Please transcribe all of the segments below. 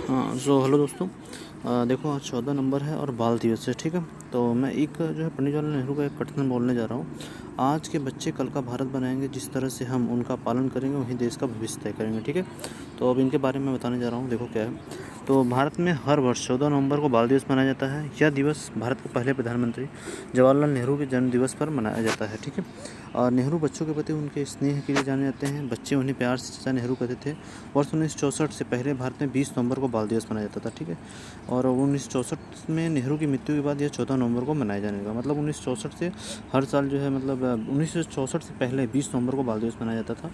हाँ, हेलो दोस्तों। देखो आज 14 नंबर है और बाल दिवस है, ठीक है। तो मैं एक जो है पंडित जवाहरलाल नेहरू का एक कथन बोलने जा रहा हूँ। आज के बच्चे कल का भारत बनाएंगे, जिस तरह से हम उनका पालन करेंगे वहीं देश का भविष्य तय करेंगे, ठीक है। तो अब इनके बारे में बताने जा रहा हूँ, देखो क्या है। तो भारत में हर वर्ष 14 नवंबर को बाल दिवस मनाया जाता है। यह दिवस भारत के पहले प्रधानमंत्री जवाहरलाल नेहरू के जन्म दिवस पर मनाया जाता है, ठीक है। और नेहरू बच्चों के प्रति उनके स्नेह के लिए जाने जाते हैं। बच्चे उन्हें प्यार से चाचा नेहरू कहते थे। वर्ष 1964 से पहले भारत में 20 नवंबर को बाल दिवस मनाया जाता था, ठीक है। और 1964 में नेहरू की मृत्यु के बाद यह 14 नवंबर को मनाया जाने लगा। मतलब 1964 से हर साल जो है, मतलब 1964 से पहले 20 नवंबर को बाल दिवस मनाया जाता था।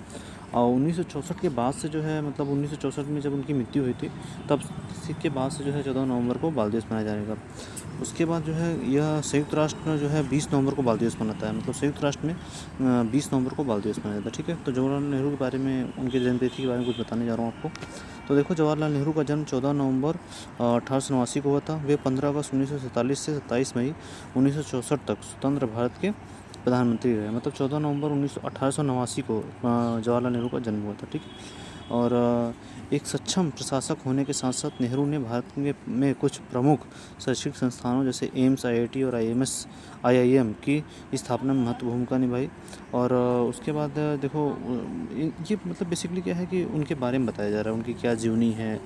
और 1964 के बाद से जो है, मतलब 1964 में जब उनकी मृत्यु हुई थी, तब के बाद से जो है 14 नवंबर को बाल दिवस मनाया जाने लगा। उसके बाद जो है यह संयुक्त राष्ट्र में जो है 20 नवंबर को बाल दिवस मनाता है। मतलब संयुक्त राष्ट्र में 20 नवंबर को बाल दिवस मनाया जाता है, ठीक है। तो जवाहरलाल नेहरू के बारे में, उनके जन्मतिथि के बारे में कुछ बताने जा रहा हूँ आपको। तो देखो, जवाहरलाल नेहरू का जन्म 14 नवंबर 1889 को हुआ था। वे 15 अगस्त 1947 से 27 मई 1964 तक स्वतंत्र भारत के प्रधानमंत्री रहे। मतलब 14 नवंबर 1889 को जवाहरलाल नेहरू का जन्म हुआ था, ठीक है। और एक सक्षम प्रशासक होने के साथ साथ नेहरू ने भारत में कुछ प्रमुख शैक्षिक संस्थानों जैसे एम्स, आईआईटी और आईआईएम की स्थापना में महत्वपूर्ण भूमिका निभाई। और उसके बाद देखो, ये मतलब बेसिकली क्या है कि उनके बारे में बताया जा रहा है, उनकी क्या जीवनी है।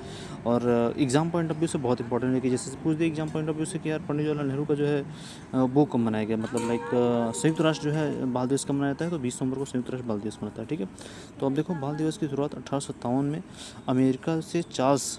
और एग्ज़ाम पॉइंट ऑफ व्यू से बहुत इंपॉर्टेंट है कि जैसे पूछ दे एग्जाम पॉइंट ऑफ व्यू से कि यार पंडित जवाहरलाल नेहरू का जो है वो कब मनाया गया। मतलब लाइक संयुक्त राष्ट्र जो है बाल दिवस कब मनाया जाता है, तो 20 नवंबर को संयुक्त राष्ट्र बाल दिवस मनाता है, ठीक है। तो अब देखो, बाल दिवस की शुरुआत 1857 में अमेरिका से चार्ल्स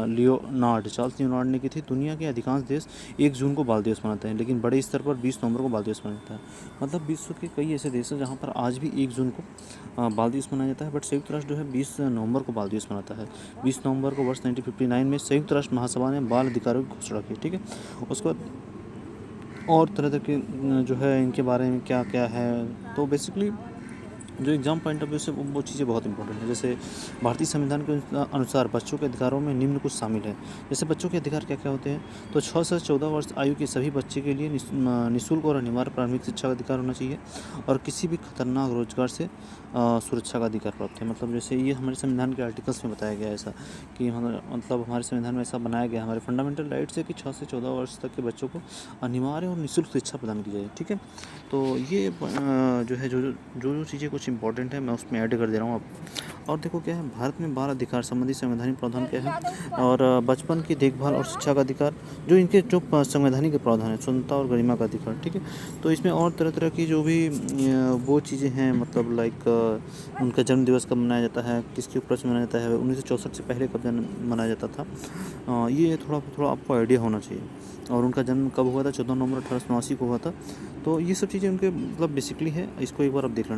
लियोनार्ड ने की थी। दुनिया के अधिकांश देश 1 जून को बाल दिवस मनाते हैं, लेकिन बड़े स्तर पर 20 नवंबर को बाल दिवस मनाता है। मतलब विश्व के कई ऐसे देश हैं जहाँ पर आज भी 1 जून को बाल दिवस मनाया जाता है, बट संयुक्त राष्ट्र जो है 20 नवंबर को बाल दिवस मनाता है। 20 नवंबर को वर्ष 1959 में संयुक्त राष्ट्र महासभा ने बाल अधिकारों की घोषणा की, ठीक है। उसके बाद और तरह तरह के जो है इनके बारे में क्या क्या है, तो बेसिकली जो एग्ज़ाम पॉइंट ऑफ व्यू से वो चीज़ें बहुत इंपॉर्टेंट है। जैसे भारतीय संविधान के अनुसार बच्चों के अधिकारों में निम्न कुछ शामिल है। जैसे बच्चों के अधिकार क्या क्या होते हैं, तो 6 से 14 वर्ष आयु के सभी बच्चे के लिए निःशुल्क और अनिवार्य प्राथमिक शिक्षा का अधिकार होना चाहिए। और किसी भी खतरनाक रोजगार से सुरक्षा का अधिकार प्राप्त है। मतलब जैसे ये हमारे संविधान के आर्टिकल्स में बताया गया है ऐसा कि मतलब हमारे संविधान में ऐसा बनाया गया, हमारे फंडामेंटल राइट्स है कि 6 से 14 वर्ष तक के बच्चों को अनिवार्य और निःशुल्क शिक्षा प्रदान की जाए, ठीक है। तो ये जो है जो चीज़ें कुछ इंपॉर्टेंट है मैं उसमें ऐड कर दे रहा हूँ अब। और देखो क्या है, भारत में बाल अधिकार संबंधी संवैधानिक प्रावधान क्या है। और बचपन की देखभाल और शिक्षा का अधिकार, जो इनके जो संवैधानिक प्रावधान है, स्वतंत्रता और गरिमा का अधिकार, ठीक है। तो इसमें और तरह तरह की जो भी वो चीज़ें हैं, मतलब लाइक उनका जन्म दिवस कब मनाया जाता है, किसके उपलक्ष्य में मनाया जाता है, 1964 से पहले कब जन्म मनाया जाता था, ये थोड़ा आपको आइडिया होना चाहिए। और उनका जन्म कब हुआ था, 14 नवंबर 1889 को हुआ था। तो ये सब चीज़ें उनके मतलब बेसिकली है, इसको एक बार आप देख लेना।